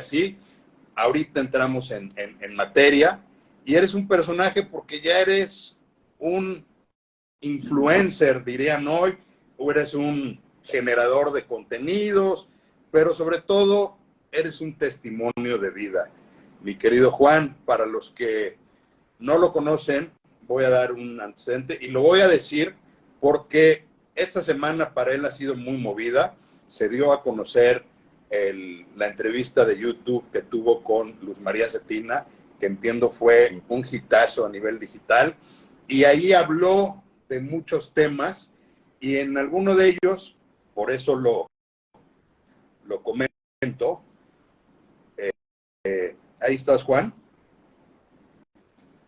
así. Ahorita entramos en materia, y eres un personaje porque ya eres un influencer, dirían hoy, o eres un generador de contenidos, pero sobre todo eres un testimonio de vida. Mi querido Juan, para los que no lo conocen, voy a dar un antecedente y lo voy a decir porque esta semana para él ha sido muy movida. Se dio a conocer la entrevista de YouTube que tuvo con Luz María Cetina, que entiendo fue un hitazo a nivel digital, y ahí habló de muchos temas, y en alguno de ellos, por eso lo comento. Ahí estás, Juan.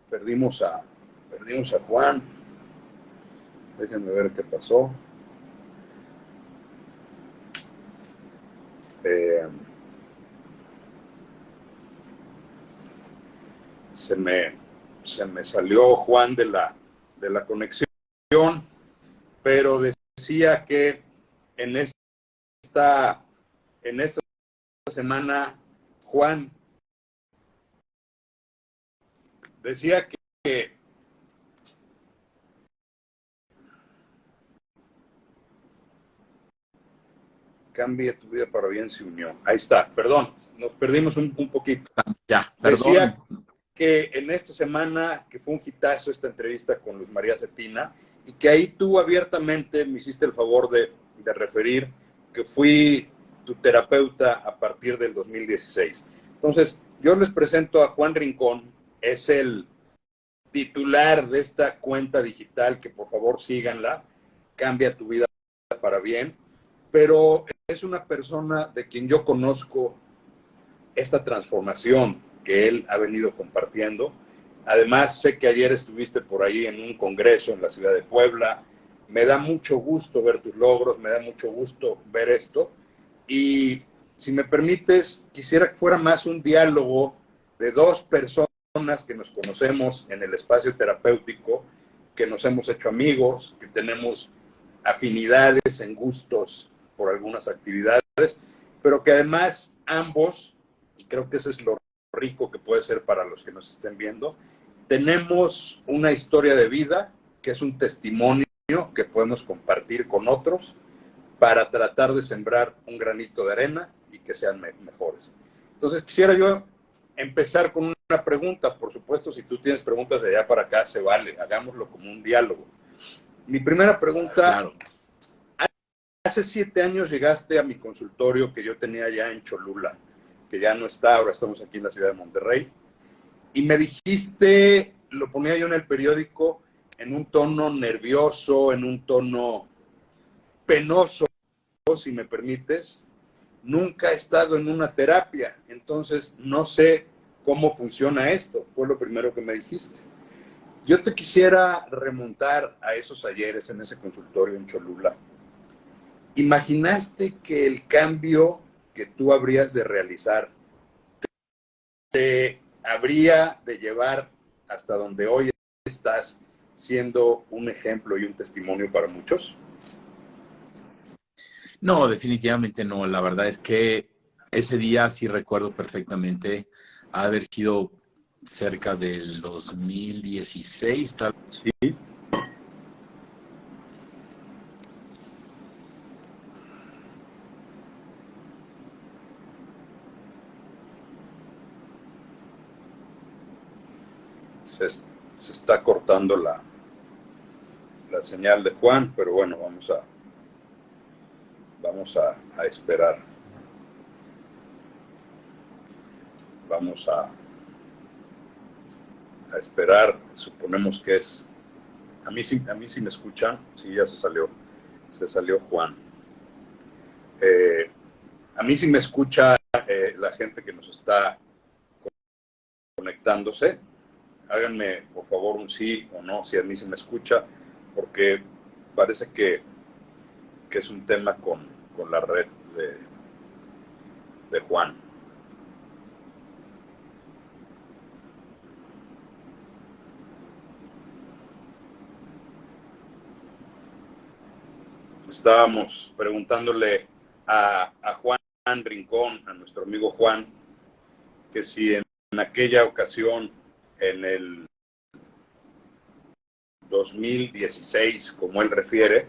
Perdimos a Juan. Déjenme ver qué pasó. Se me salió Juan de la conexión, pero decía que en esta semana, Juan decía que cambie tu vida para bien se unió. Ahí está, perdón, nos perdimos un poquito. Ya, perdón. Decía que en esta semana, que fue un hitazo esta entrevista con Luz María Cetina, y que ahí tú abiertamente me hiciste el favor de referir que fui tu terapeuta a partir del 2016. Entonces, yo les presento a Juan Rincón, es el titular de esta cuenta digital, que por favor síganla, Cambia tu vida para bien, pero es una persona de quien yo conozco esta transformación que él ha venido compartiendo. Además, sé que ayer estuviste por ahí en un congreso en la ciudad de Puebla. Me da mucho gusto ver tus logros, me da mucho gusto ver esto. Y si me permites, quisiera que fuera más un diálogo de dos personas que nos conocemos en el espacio terapéutico, que nos hemos hecho amigos, que tenemos afinidades en gustos por algunas actividades, pero que además ambos, y creo que eso es lo rico que puede ser para los que nos estén viendo, tenemos una historia de vida que es un testimonio que podemos compartir con otros para tratar de sembrar un granito de arena y que sean mejores. Entonces quisiera yo empezar con una pregunta. Por supuesto, si tú tienes preguntas de allá para acá, se vale, hagámoslo como un diálogo. Mi primera pregunta, claro. Hace 7 años llegaste a mi consultorio que yo tenía ya en Cholula, que ya no está, ahora estamos aquí en la ciudad de Monterrey, y me dijiste, lo ponía yo en el periódico, en un tono nervioso, en un tono penoso, si me permites, nunca he estado en una terapia, entonces no sé cómo funciona esto, fue lo primero que me dijiste. Yo te quisiera remontar a esos ayeres en ese consultorio en Cholula. ¿Imaginaste que el cambio que tú habrías de realizar te habría de llevar hasta donde hoy estás, siendo un ejemplo y un testimonio para muchos? No, definitivamente no. La verdad es que ese día sí recuerdo perfectamente haber sido cerca del 2016, tal vez. Sí. Se está cortando la señal de Juan, pero bueno, vamos a esperar. Vamos a esperar, suponemos que es... A mí sí me escuchan, sí, ya se salió Juan. A mí sí me escucha la gente que nos está conectándose. Háganme, por favor, un sí o no, si a mí se me escucha, porque parece que es un tema con la red de Juan. Estábamos preguntándole a Juan Rincón, a nuestro amigo Juan, que si en aquella ocasión, en el 2016, como él refiere,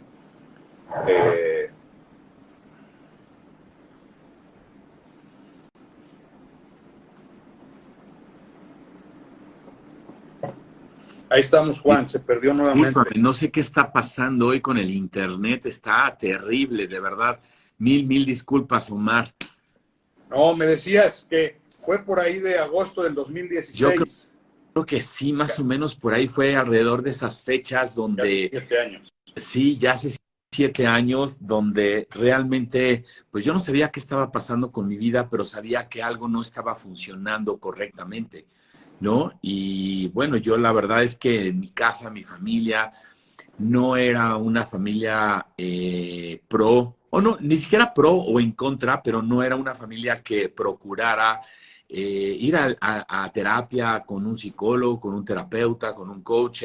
ahí estamos, Juan, se perdió nuevamente. No sé qué está pasando hoy con el internet, está terrible, de verdad. Mil disculpas, Omar. No, me decías que fue por ahí de agosto del 2016. Yo creo que sí, más o menos por ahí fue alrededor de esas fechas donde... Ya hace 7 años. Sí, ya hace 7 años, donde realmente, pues yo no sabía qué estaba pasando con mi vida, pero sabía que algo no estaba funcionando correctamente, ¿no? Y bueno, yo la verdad es que en mi casa, mi familia, no era una familia pro, o no, ni siquiera pro o en contra, pero no era una familia que procurara ir a terapia con un psicólogo, con un terapeuta, con un coach.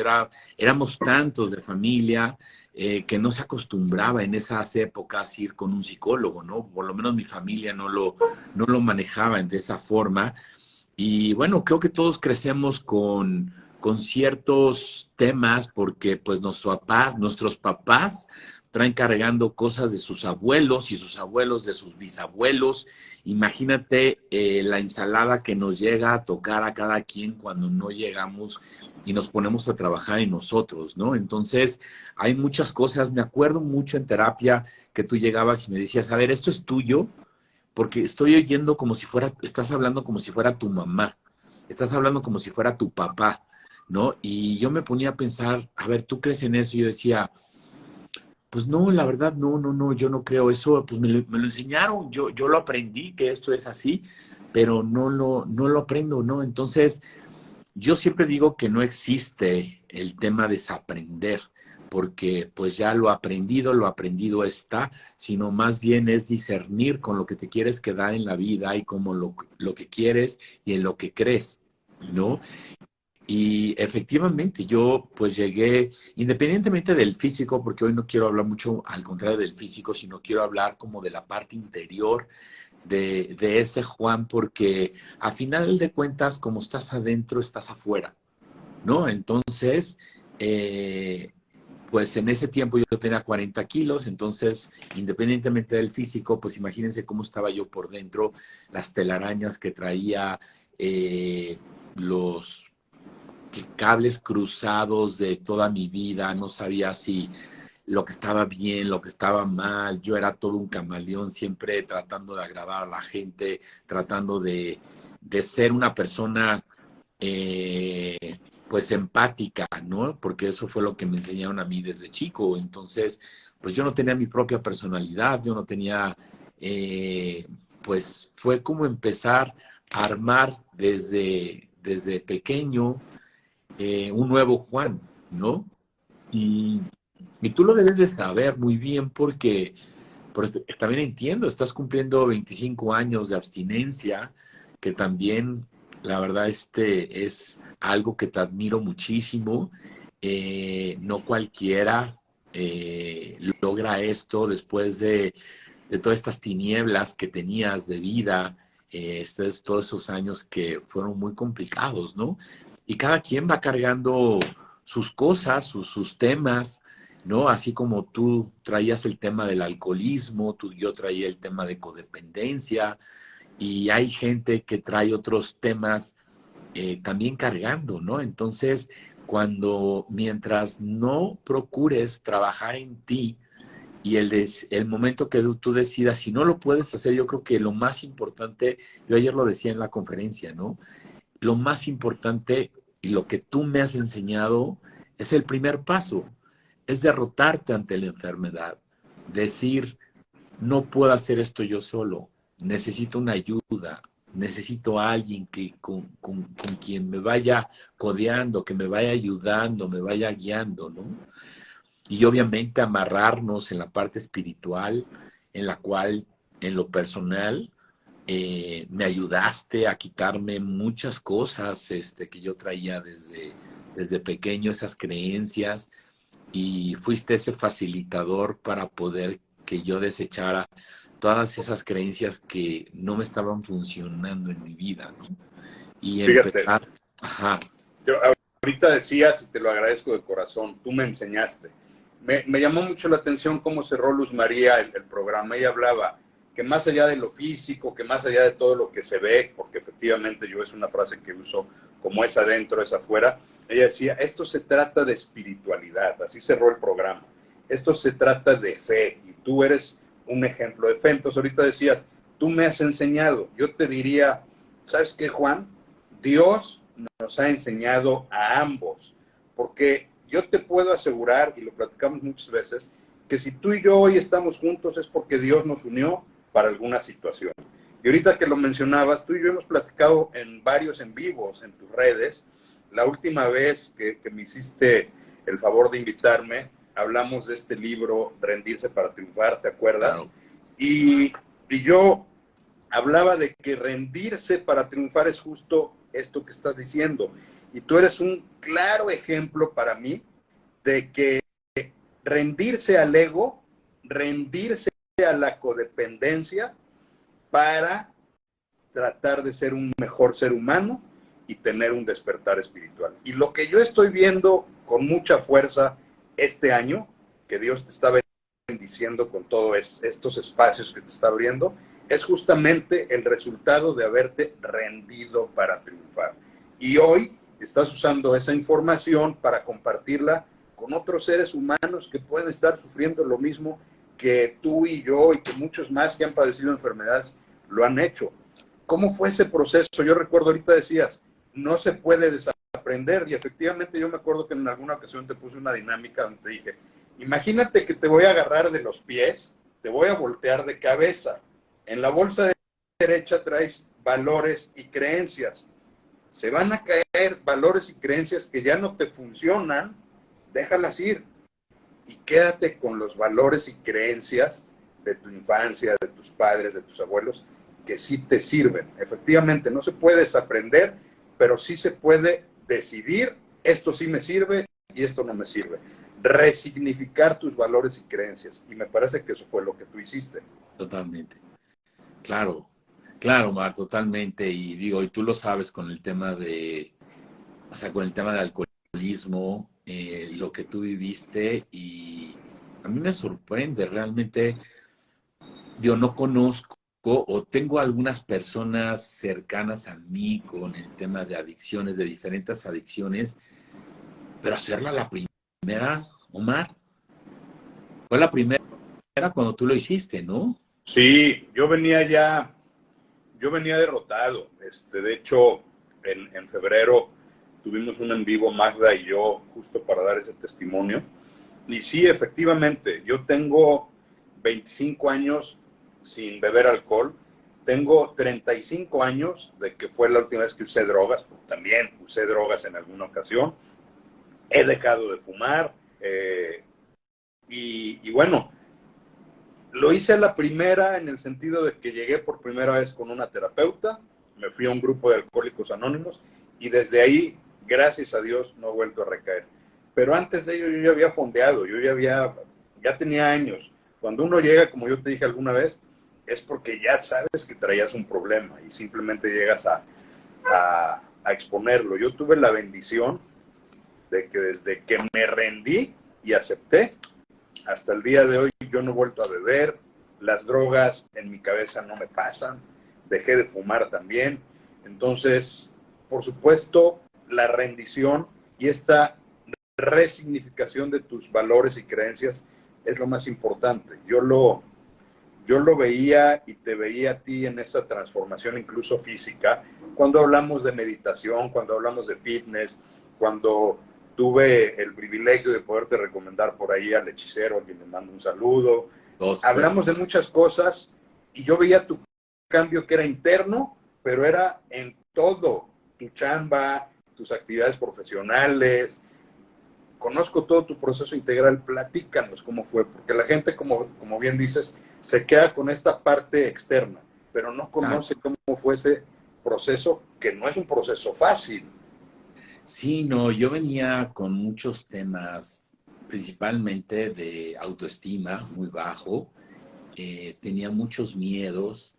Éramos tantos de familia que no se acostumbraba en esas épocas ir con un psicólogo, ¿no? Por lo menos mi familia no lo manejaba de esa forma. Y bueno, creo que todos crecemos con ciertos temas porque pues nuestros papás traen cargando cosas de sus abuelos y sus abuelos de sus bisabuelos. Imagínate la ensalada que nos llega a tocar a cada quien cuando no llegamos y nos ponemos a trabajar en nosotros, ¿no? Entonces, hay muchas cosas. Me acuerdo mucho en terapia que tú llegabas y me decías, a ver, esto es tuyo, porque estoy oyendo como si fuera, estás hablando como si fuera tu mamá, estás hablando como si fuera tu papá, ¿no? Y yo me ponía a pensar, a ver, ¿tú crees en eso? Y yo decía, pues no, la verdad, no, yo no creo eso, pues me lo enseñaron, yo lo aprendí que esto es así, pero no lo aprendo, ¿no? Entonces, yo siempre digo que no existe el tema de desaprender, porque pues ya lo aprendido está, sino más bien es discernir con lo que te quieres quedar en la vida y como lo que quieres y en lo que crees, ¿no? Y efectivamente yo pues llegué, independientemente del físico, porque hoy no quiero hablar mucho al contrario del físico, sino quiero hablar como de la parte interior de ese Juan, porque a final de cuentas, como estás adentro, estás afuera, ¿no? Entonces, pues en ese tiempo yo tenía 40 kilos, entonces, independientemente del físico, pues imagínense cómo estaba yo por dentro, las telarañas que traía, los cables cruzados de toda mi vida, no sabía si lo que estaba bien, lo que estaba mal. Yo era todo un camaleón, siempre tratando de agradar a la gente, tratando de ser una persona pues empática, ¿no? Porque eso fue lo que me enseñaron a mí desde chico. Entonces, pues yo no tenía mi propia personalidad, yo no tenía, pues fue como empezar a armar desde pequeño un nuevo Juan, ¿no? Y, y tú lo debes de saber muy bien porque también entiendo, estás cumpliendo 25 años de abstinencia, que también, la verdad, es algo que te admiro muchísimo. No cualquiera logra esto después de todas estas tinieblas que tenías de vida, todos esos años que fueron muy complicados, ¿no? Y cada quien va cargando sus cosas, sus temas, ¿no? Así como tú traías el tema del alcoholismo, yo traía el tema de codependencia, y hay gente que trae otros temas también cargando, ¿no? Entonces, mientras no procures trabajar en ti y el momento que tú decidas, si no lo puedes hacer, yo creo que lo más importante, yo ayer lo decía en la conferencia, ¿no? Lo más importante y lo que tú me has enseñado es el primer paso, es derrotarte ante la enfermedad, decir, no puedo hacer esto yo solo, necesito una ayuda, necesito a alguien con quien me vaya codeando, que me vaya ayudando, me vaya guiando, ¿no? Y obviamente amarrarnos en la parte espiritual, en la cual, en lo personal, me ayudaste a quitarme muchas cosas que yo traía desde pequeño, esas creencias, y fuiste ese facilitador para poder que yo desechara todas esas creencias que no me estaban funcionando en mi vida, ¿no? Y Fíjate, empezar, ajá, yo ahorita decías, y te lo agradezco de corazón, tú me enseñaste. Me llamó mucho la atención cómo cerró Luz María el programa. Ella hablaba que más allá de lo físico, que más allá de todo lo que se ve, porque efectivamente yo es una frase que uso como es adentro, es afuera, ella decía, esto se trata de espiritualidad, así cerró el programa. Esto se trata de fe, y tú eres un ejemplo de fe. Entonces ahorita decías, tú me has enseñado. Yo te diría, ¿sabes qué, Juan? Dios nos ha enseñado a ambos, porque yo te puedo asegurar, y lo platicamos muchas veces, que si tú y yo hoy estamos juntos es porque Dios nos unió para alguna situación. Y ahorita que lo mencionabas, tú y yo hemos platicado en varios en vivos en tus redes. La última vez que me hiciste el favor de invitarme, hablamos de este libro, Rendirse para Triunfar, ¿te acuerdas? claro, Y yo hablaba de que rendirse para triunfar es justo esto que estás diciendo. Y tú eres un claro ejemplo para mí de que rendirse al ego, rendirse a la codependencia para tratar de ser un mejor ser humano y tener un despertar espiritual. Y lo que yo estoy viendo con mucha fuerza este año, que Dios te está bendiciendo con todos estos espacios que te está abriendo, es justamente el resultado de haberte rendido para triunfar. Y hoy estás usando esa información para compartirla con otros seres humanos que pueden estar sufriendo lo mismo que tú y yo y que muchos más que han padecido enfermedades lo han hecho. ¿Cómo fue ese proceso? Yo recuerdo ahorita decías, no se puede desaprender, y efectivamente yo me acuerdo que en alguna ocasión te puse una dinámica donde te dije, imagínate que te voy a agarrar de los pies, te voy a voltear de cabeza. En la bolsa derecha traes valores y creencias. Se van a caer valores y creencias que ya no te funcionan, déjalas ir y quédate con los valores y creencias de tu infancia, de tus padres, de tus abuelos, que sí te sirven. Efectivamente, no se puede desaprender, pero sí se puede decidir, esto sí me sirve y esto no me sirve. Resignificar tus valores y creencias. Y me parece que eso fue lo que tú hiciste. totalmente. Claro, claro, Mar, totalmente. Y digo, y tú lo sabes con el tema de, o sea, con el tema del alcoholismo, lo que tú viviste, y a mí me sorprende realmente. Yo no conozco o tengo algunas personas cercanas a mí con el tema de adicciones, de diferentes adicciones, pero hacerla la primera, Omar, fue la primera cuando tú lo hiciste, ¿no? Sí, yo venía derrotado. De hecho, en febrero tuvimos un en vivo, Magda y yo, justo para dar ese testimonio. Y sí, efectivamente, yo tengo 25 años sin beber alcohol. Tengo 35 años de que fue la última vez que usé drogas, porque también usé drogas en alguna ocasión. He dejado de fumar. Y bueno, lo hice a la primera en el sentido de que llegué por primera vez con una terapeuta, me fui a un grupo de alcohólicos anónimos y desde ahí, gracias a Dios, no he vuelto a recaer. Pero antes de ello yo ya había fondeado, ya tenía años. Cuando uno llega, como yo te dije alguna vez, es porque ya sabes que traías un problema y simplemente llegas a exponerlo. Yo tuve la bendición de que desde que me rendí y acepté, hasta el día de hoy yo no he vuelto a beber, las drogas en mi cabeza no me pasan, dejé de fumar también. Entonces, por supuesto, la rendición y esta resignificación de tus valores y creencias es lo más importante. Yo lo veía y te veía a ti en esa transformación incluso física, cuando hablamos de meditación, cuando hablamos de fitness, cuando tuve el privilegio de poderte recomendar por ahí al hechicero, a quien le mando un saludo. Dos, Hablamos de muchas cosas y yo veía tu cambio que era interno, pero era en todo, tu chamba, tus actividades profesionales. Conozco todo tu proceso integral, platícanos cómo fue, porque la gente, como bien dices, se queda con esta parte externa, pero no conoce exacto. cómo fue ese proceso, que no es un proceso fácil. Sí, no, yo venía con muchos temas, principalmente de autoestima muy bajo, tenía muchos miedos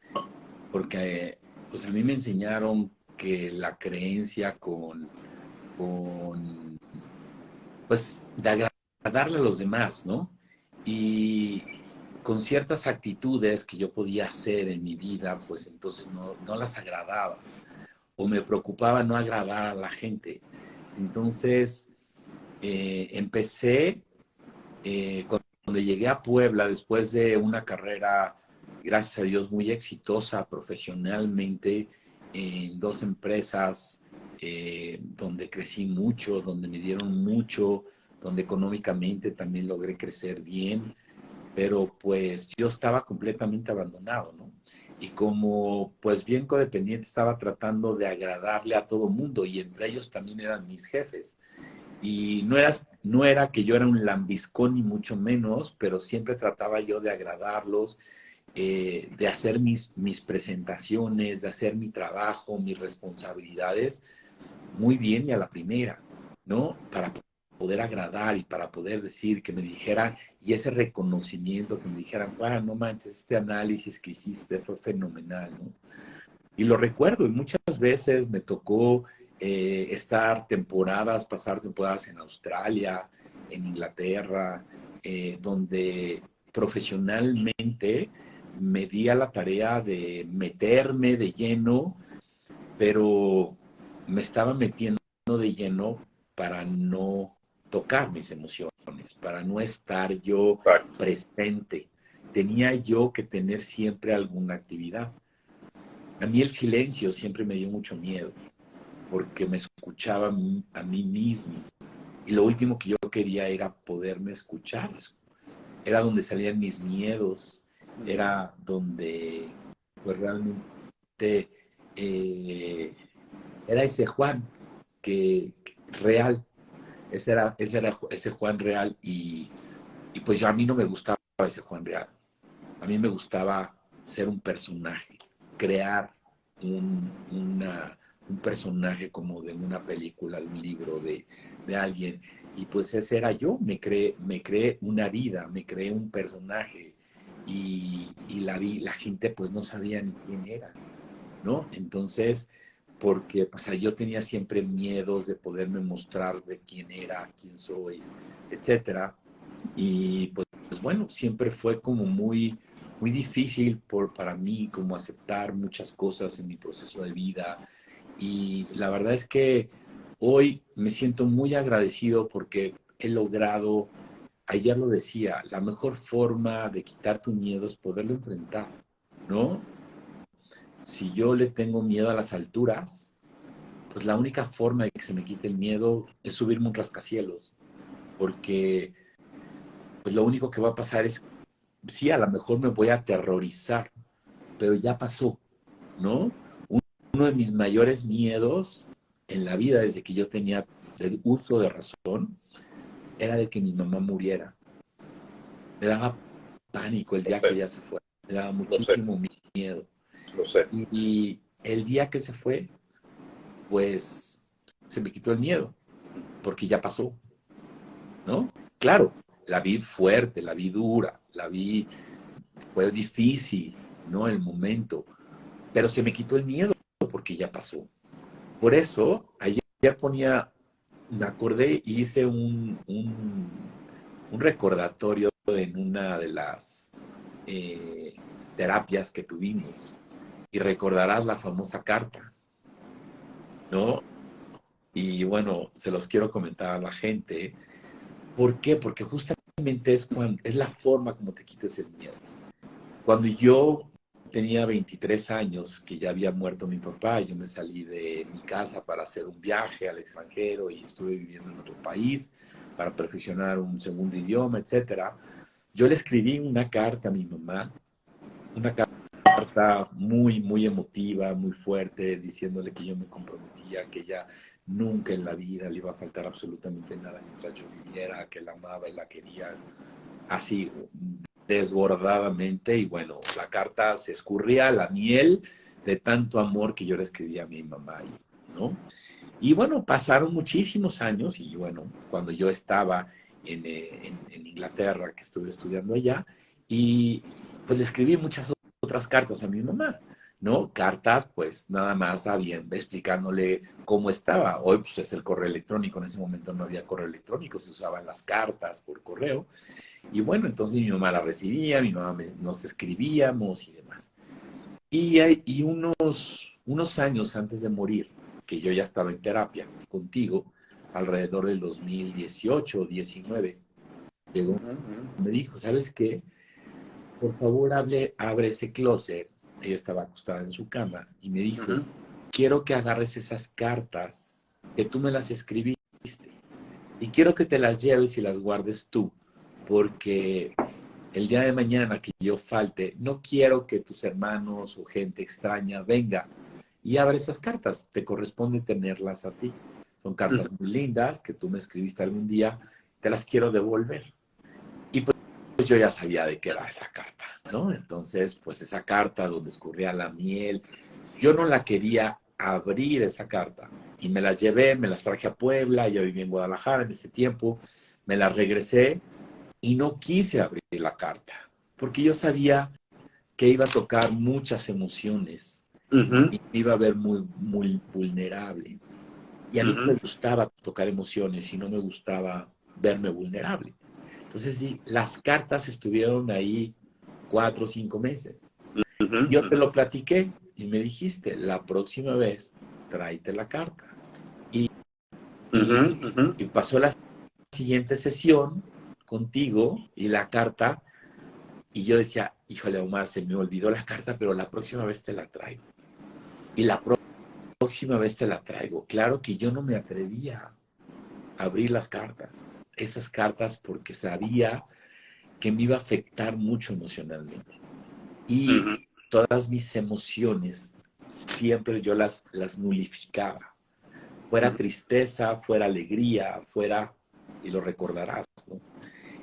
porque pues a mí me enseñaron que la creencia con pues de agradarle a los demás, ¿no? Y con ciertas actitudes que yo podía hacer en mi vida, pues entonces no las agradaba o me preocupaba no agradar a la gente. Entonces empecé cuando llegué a Puebla después de una carrera, gracias a Dios, muy exitosa profesionalmente en dos empresas donde crecí mucho, donde me dieron mucho, donde económicamente también logré crecer bien, pero pues yo estaba completamente abandonado, ¿no? Y como pues bien codependiente estaba tratando de agradarle a todo mundo y entre ellos también eran mis jefes. Y no era que yo era un lambiscón ni mucho menos, pero siempre trataba yo de agradarlos, de hacer mis presentaciones, de hacer mi trabajo, mis responsabilidades muy bien y a la primera, ¿no? Para poder agradar y para poder decir que me dijeran, y ese reconocimiento que me dijeran, wow, no manches, este análisis que hiciste fue fenomenal, ¿no? Y lo recuerdo, y muchas veces me tocó pasar temporadas en Australia, en Inglaterra, donde profesionalmente me di a la tarea de meterme de lleno, pero me estaba metiendo de lleno para no tocar mis emociones, para no estar yo Exacto. presente. Tenía yo que tener siempre alguna actividad. A mí el silencio siempre me dio mucho miedo, porque me escuchaba a mí mismo. Y lo último que yo quería era poderme escuchar. Era donde salían mis miedos, era donde pues realmente eh, era ese Juan que real, ese Juan real y pues ya a mí no me gustaba ese Juan real. A mí me gustaba ser un personaje, crear un personaje como de una película, de un libro, de alguien. Y pues ese era yo, me creé una vida, me creé un personaje y la gente pues no sabía ni quién era, ¿no? Entonces, porque pues, yo tenía siempre miedos de poderme mostrar de quién era, quién soy, etcétera. Y pues bueno, siempre fue como muy difícil para mí como aceptar muchas cosas en mi proceso de vida. Y la verdad es que hoy me siento muy agradecido porque he logrado, ayer lo decía, la mejor forma de quitar tu miedo es poderlo enfrentar, ¿no? Si yo le tengo miedo a las alturas, pues la única forma de que se me quite el miedo es subirme un rascacielos, porque pues lo único que va a pasar es, sí, a lo mejor me voy a aterrorizar, pero ya pasó, ¿no? Uno de mis mayores miedos en la vida desde que yo tenía uso de razón era de que mi mamá muriera. Me daba pánico el Lo día que sé, ella se fue, me daba lo sé, muchísimo miedo. lo sé. Y el día que se fue, pues se me quitó el miedo, porque ya pasó, ¿no? Claro, la vi fuerte, la vi dura, fue difícil, ¿no? El momento, pero se me quitó el miedo porque ya pasó. Por eso, ayer me acordé y hice un recordatorio en una de las eh, terapias que tuvimos. Y recordarás la famosa carta, ¿no? Y bueno, se los quiero comentar a la gente. ¿Por qué? Porque justamente es la forma como te quites el miedo. Cuando yo tenía 23 años, que ya había muerto mi papá, yo me salí de mi casa para hacer un viaje al extranjero y estuve viviendo en otro país para perfeccionar un segundo idioma, etcétera. Yo le escribí una carta a mi mamá, una carta muy emotiva, muy fuerte, diciéndole que yo me comprometía, que ella nunca en la vida le iba a faltar absolutamente nada mientras yo viviera, que la amaba y la quería, así desbordadamente. Y bueno, la carta se escurría la miel de tanto amor que yo le escribía a mi mamá, ¿no? Y bueno, pasaron muchísimos años y bueno, cuando yo estaba en Inglaterra, que estuve estudiando allá, y pues le escribí muchas otras cartas a mi mamá, ¿no? Cartas, pues nada más bien explicándole cómo estaba. Hoy, pues es el correo electrónico. En ese momento no había correo electrónico, se usaban las cartas por correo. Y bueno, entonces mi mamá la recibía, nos escribíamos y demás. Y unos años antes de morir, que yo ya estaba en terapia contigo, alrededor del 2018 o 19, llegó, me dijo, ¿sabes qué? Por favor, abre ese closet. Ella estaba acostada en su cama y me dijo, quiero que agarres esas cartas que tú me las escribiste y quiero que te las lleves y las guardes tú, porque el día de mañana que yo falte, no quiero que tus hermanos o gente extraña venga y abra esas cartas. Te corresponde tenerlas a ti. Son cartas muy lindas que tú me escribiste algún día, te las quiero devolver. Y pues yo ya sabía de qué era esa carta, ¿no? Entonces, pues esa carta donde escurría la miel, yo no la quería abrir esa carta. Y me las llevé, me las traje a Puebla, yo vivía en Guadalajara en ese tiempo, me las regresé y no quise abrir la carta, porque yo sabía que iba a tocar muchas emociones y me iba a ver muy, muy vulnerable. Y a mí no me gustaba tocar emociones y no me gustaba verme vulnerable. Entonces, sí, las cartas estuvieron ahí 4 o 5 meses. Yo te lo platiqué y me dijiste, la próxima vez tráete la carta. Y pasó la siguiente sesión contigo y la carta, y yo decía, híjole, Omar, se me olvidó la carta, pero la próxima vez te la traigo. Y la próxima vez te la traigo. Claro que yo no me atrevía a abrir las cartas, esas cartas, porque sabía que me iba a afectar mucho emocionalmente. Y todas mis emociones, siempre yo las nulificaba. Fuera tristeza, fuera alegría, fuera, y lo recordarás, ¿no?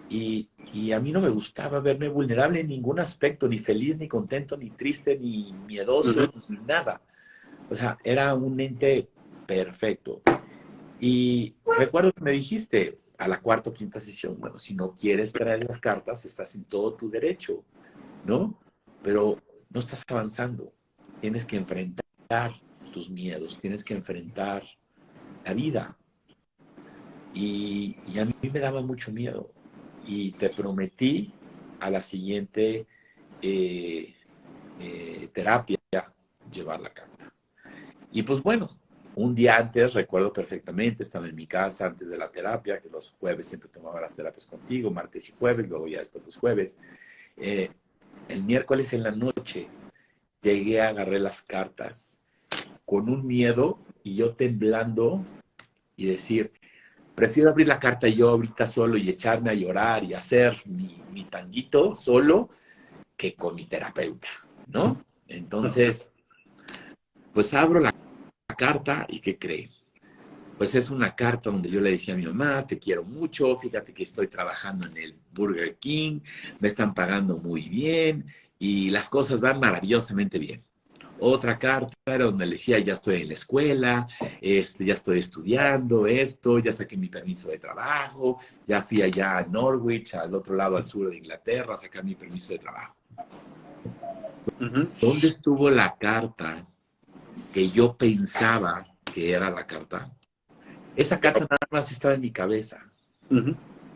Y a mí no me gustaba verme vulnerable en ningún aspecto, ni feliz, ni contento, ni triste, ni miedoso, ni nada. O sea, era un ente perfecto. Y recuerdo que me dijiste a la cuarta o quinta sesión, bueno, si no quieres traer las cartas, estás en todo tu derecho, ¿no? Pero no estás avanzando. Tienes que enfrentar tus miedos, tienes que enfrentar la vida. Y a mí me daba mucho miedo. Y te prometí a la siguiente eh, terapia llevar la carta. Y pues bueno, un día antes, recuerdo perfectamente, estaba en mi casa antes de la terapia, que los jueves siempre tomaba las terapias contigo, martes y jueves, luego ya después los jueves. Eh, el miércoles en la noche llegué, agarré las cartas con un miedo y yo temblando y decir, prefiero abrir la carta yo ahorita solo y echarme a llorar y hacer mi tanguito solo que con mi terapeuta, ¿no? Entonces, pues abro la carta y ¿qué creen? Pues es una carta donde yo le decía a mi mamá, te quiero mucho, fíjate que estoy trabajando en el Burger King, me están pagando muy bien y las cosas van maravillosamente bien. Otra carta era donde le decía, ya estoy en la escuela, ya estoy estudiando esto, ya saqué mi permiso de trabajo, ya fui allá a Norwich, al otro lado, al sur de Inglaterra, a sacar mi permiso de trabajo. ¿Dónde estuvo la carta que yo pensaba que era la carta? Esa carta nada más estaba en mi cabeza.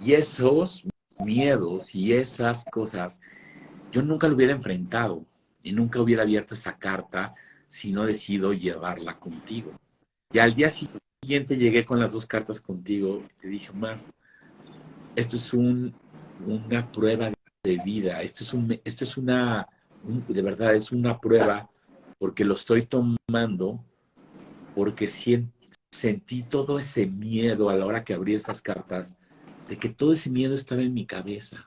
Y esos miedos y esas cosas, yo nunca lo hubiera enfrentado y nunca hubiera abierto esa carta si no decido llevarla contigo. Y al día siguiente llegué con las dos cartas contigo y te dije, Omar, esto es una prueba de vida, de verdad, es una prueba porque lo estoy tomando, porque sentí todo ese miedo a la hora que abrí esas cartas, de que todo ese miedo estaba en mi cabeza.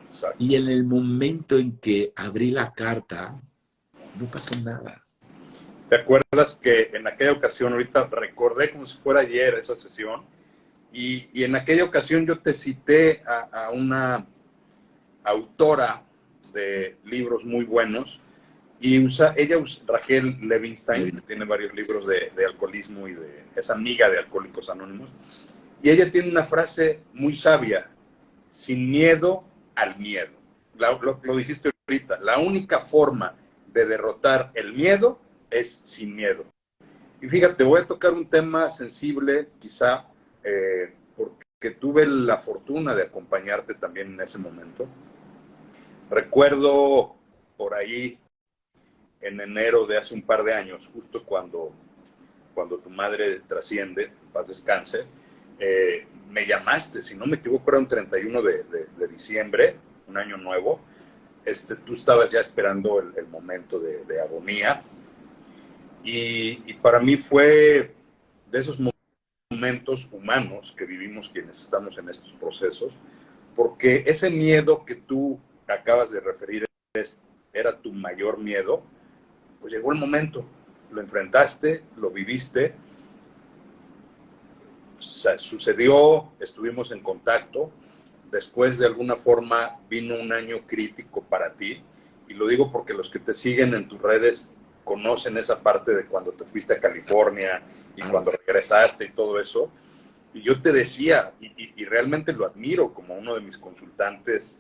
Exacto. Y en el momento en que abrí la carta, no pasó nada. ¿Te acuerdas que en aquella ocasión, ahorita recordé como si fuera ayer esa sesión, y en aquella ocasión yo te cité a una autora de libros muy buenos, y Raquel Levinstein, tiene varios libros de alcoholismo y es amiga de Alcohólicos Anónimos, y ella tiene una frase muy sabia: sin miedo al miedo. lo dijiste ahorita, la única forma de derrotar el miedo es sin miedo. Y fíjate, voy a tocar un tema sensible, quizá, porque tuve la fortuna de acompañarte también en ese momento. Recuerdo por ahí, en enero de hace un par de años, justo cuando tu madre trasciende, paz descanse, me llamaste, si no me equivoco, era un 31 de diciembre, un año nuevo. Tú estabas ya esperando el momento de agonía. Y para mí fue de esos momentos humanos que vivimos quienes estamos en estos procesos, porque ese miedo que tú acabas de referir era tu mayor miedo, pues llegó el momento, lo enfrentaste, lo viviste, sucedió, estuvimos en contacto, después de alguna forma vino un año crítico para ti, y lo digo porque los que te siguen en tus redes conocen esa parte de cuando te fuiste a California y cuando regresaste y todo eso, y yo te decía, y realmente lo admiro como uno de mis consultantes,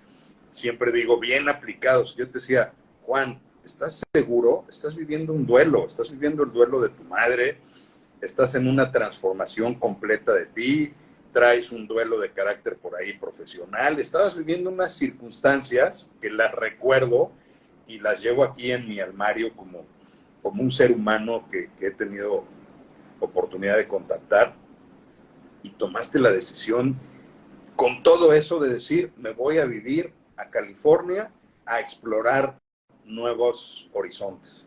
siempre digo, bien aplicados, yo te decía, Juan, ¿estás seguro? Estás viviendo un duelo, estás viviendo el duelo de tu madre, estás en una transformación completa de ti, traes un duelo de carácter por ahí profesional, estabas viviendo unas circunstancias que las recuerdo y las llevo aquí en mi armario como un ser humano que he tenido oportunidad de contactar, y tomaste la decisión con todo eso de decir, me voy a vivir a California a explorar nuevos horizontes.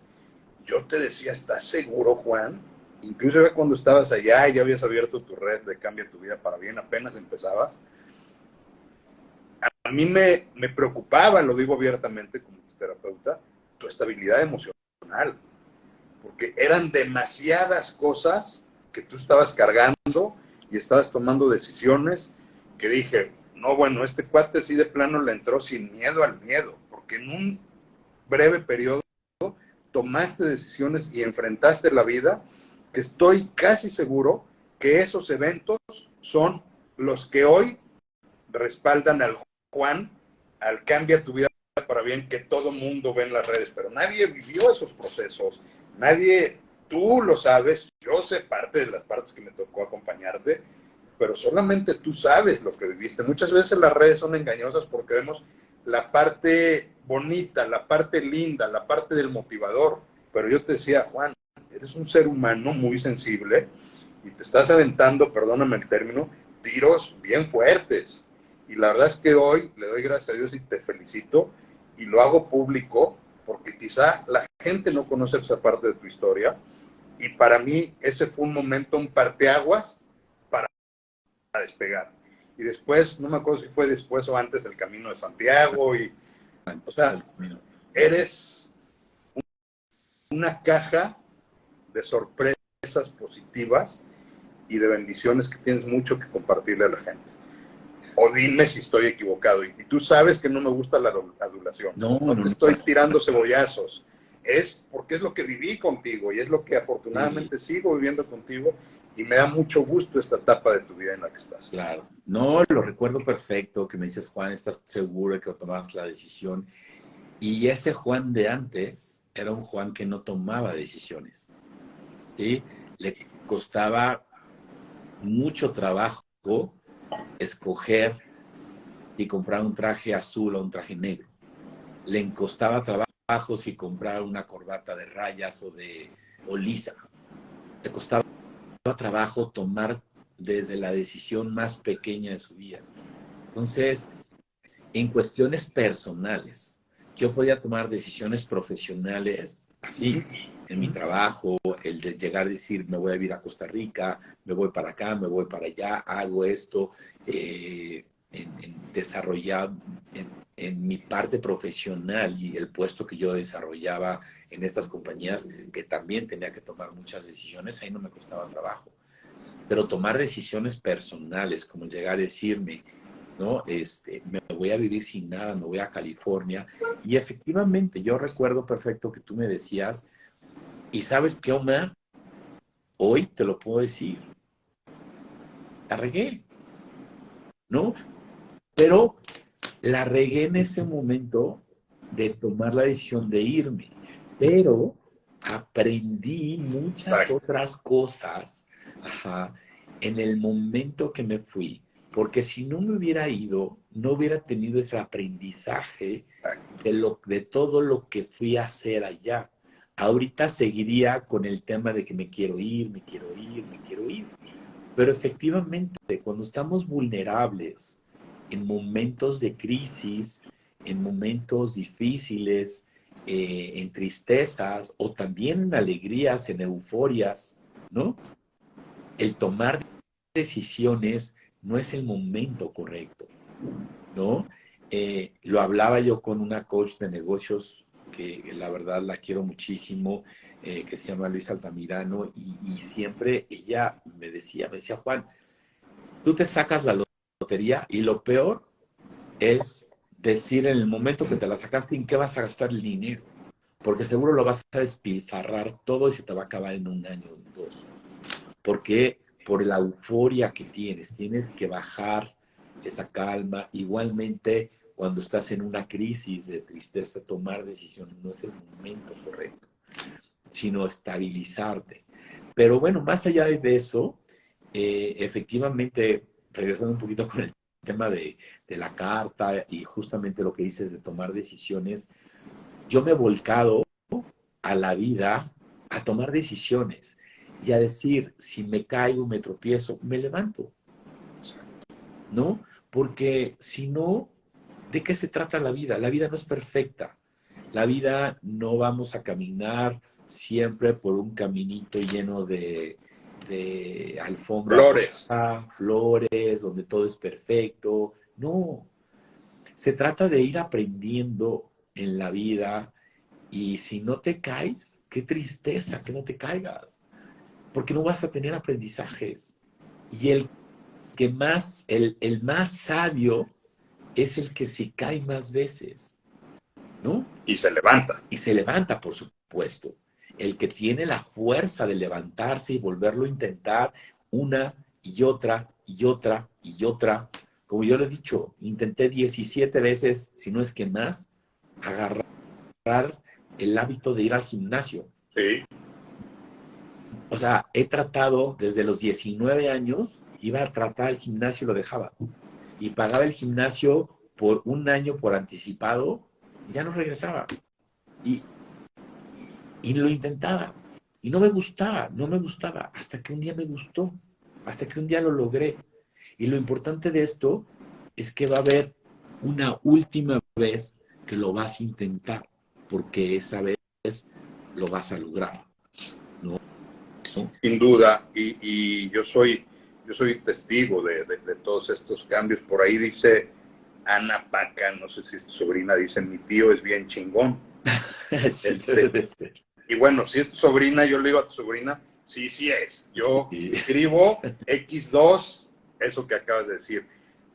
Yo te decía, ¿estás seguro, Juan? Incluso cuando estabas allá y ya habías abierto tu red de Cambia tu Vida para Bien, apenas empezabas, a mí me preocupaba, lo digo abiertamente como tu terapeuta, tu estabilidad emocional, porque eran demasiadas cosas que tú estabas cargando y estabas tomando decisiones que dije, no, bueno, este cuate sí de plano le entró sin miedo al miedo, porque en un breve periodo tomaste decisiones y enfrentaste la vida, que estoy casi seguro que esos eventos son los que hoy respaldan al Juan, al Cambia tu Vida para Bien, que todo mundo ve en las redes, pero nadie vivió esos procesos, nadie, tú lo sabes, yo sé parte de las partes que me tocó acompañarte, pero solamente tú sabes lo que viviste. Muchas veces las redes son engañosas porque vemos la parte bonita, la parte linda, la parte del motivador, pero yo te decía, Juan, eres un ser humano muy sensible y te estás aventando, perdóname el término, tiros bien fuertes. Y la verdad es que hoy le doy gracias a Dios y te felicito y lo hago público porque quizá la gente no conoce esa parte de tu historia y para mí ese fue un momento, un parteaguas para despegar. Y después, no me acuerdo si fue después o antes el Camino de Santiago y, o sea, eres una caja de sorpresas positivas y de bendiciones que tienes mucho que compartirle a la gente. O dime si estoy equivocado. Y tú sabes que no me gusta la adulación. No te estoy tirando cebollazos. Es porque es lo que viví contigo y es lo que afortunadamente sigo viviendo contigo y me da mucho gusto esta etapa de tu vida en la que estás. Claro. No, lo recuerdo perfecto, que me dices, Juan, ¿estás seguro de que tomas la decisión? Y ese Juan de antes era un Juan que no tomaba decisiones, ¿sí? Le costaba mucho trabajo escoger si comprar un traje azul o un traje negro. Le costaba trabajo si comprar una corbata de rayas o lisa. Le costaba trabajo tomar desde la decisión más pequeña de su vida. Entonces, en cuestiones personales, yo podía tomar decisiones profesionales, sí, en mi trabajo, el de llegar a decir, me voy a vivir a Costa Rica, me voy para acá, me voy para allá, hago esto, en desarrollar en mi parte profesional y el puesto que yo desarrollaba en estas compañías, que también tenía que tomar muchas decisiones, ahí no me costaba trabajo. Pero tomar decisiones personales, como llegar a decirme, ¿no? Me voy a vivir sin nada, me voy a California. Y efectivamente, yo recuerdo perfecto que tú me decías, ¿y sabes qué, Omar? Hoy te lo puedo decir, la regué, ¿no? Pero La regué en ese momento de tomar la decisión de irme, pero aprendí muchas Exacto. otras cosas, ajá, en el momento que me fui, porque si no me hubiera ido, no hubiera tenido ese aprendizaje Exacto. de todo lo que fui a hacer allá. Ahorita seguiría con el tema de que me quiero ir, me quiero ir, me quiero ir. Pero efectivamente, cuando estamos vulnerables, en momentos de crisis, en momentos difíciles, en tristezas o también en alegrías, en euforias, ¿no? El tomar decisiones no es el momento correcto, ¿no? Lo hablaba yo con una coach de negocios que la verdad la quiero muchísimo, que se llama Luis Altamirano, y siempre ella me decía, Juan, tú te sacas la lotería y lo peor es decir en el momento que te la sacaste en qué vas a gastar el dinero, porque seguro lo vas a despilfarrar todo y se te va a acabar en un año o dos. Porque por la euforia que tienes que bajar esa calma. Igualmente, cuando estás en una crisis de tristeza, tomar decisiones no es el momento correcto, sino estabilizarte. Pero bueno, más allá de eso, efectivamente, regresando un poquito con el tema de la carta y justamente lo que dices de tomar decisiones, yo me he volcado a la vida a tomar decisiones y a decir, si me caigo, me tropiezo, me levanto, ¿no? Porque si no, ¿de qué se trata la vida? La vida no es perfecta. La vida no vamos a caminar siempre por un caminito lleno de alfombra Flores. roja, flores, donde todo es perfecto. No, se trata de ir aprendiendo en la vida y si no te caes, qué tristeza que no te caigas, porque no vas a tener aprendizajes. Y el más sabio es el que se cae más veces, ¿no? Y se levanta. Y se levanta, por supuesto. El que tiene la fuerza de levantarse y volverlo a intentar una y otra y otra y otra. Como yo le he dicho, intenté 17 veces, si no es que más, agarrar el hábito de ir al gimnasio. Sí. O sea, he tratado desde los 19 años, iba a tratar el gimnasio y lo dejaba. Y pagaba el gimnasio por un año por anticipado y ya no regresaba. Y, y lo intentaba. Y no me gustaba, no me gustaba, hasta que un día me gustó, hasta que un día lo logré. Y lo importante de esto es que va a haber una última vez que lo vas a intentar, porque esa vez lo vas a lograr, ¿no? Sin duda, y yo soy testigo de todos estos cambios. Por ahí dice Ana Paca, no sé si es tu sobrina, dice, mi tío es bien chingón. Sí, debe Este, de ser. y bueno, si es tu sobrina, yo le digo a tu sobrina, sí, sí es. Yo Sí. escribo X2, eso que acabas de decir.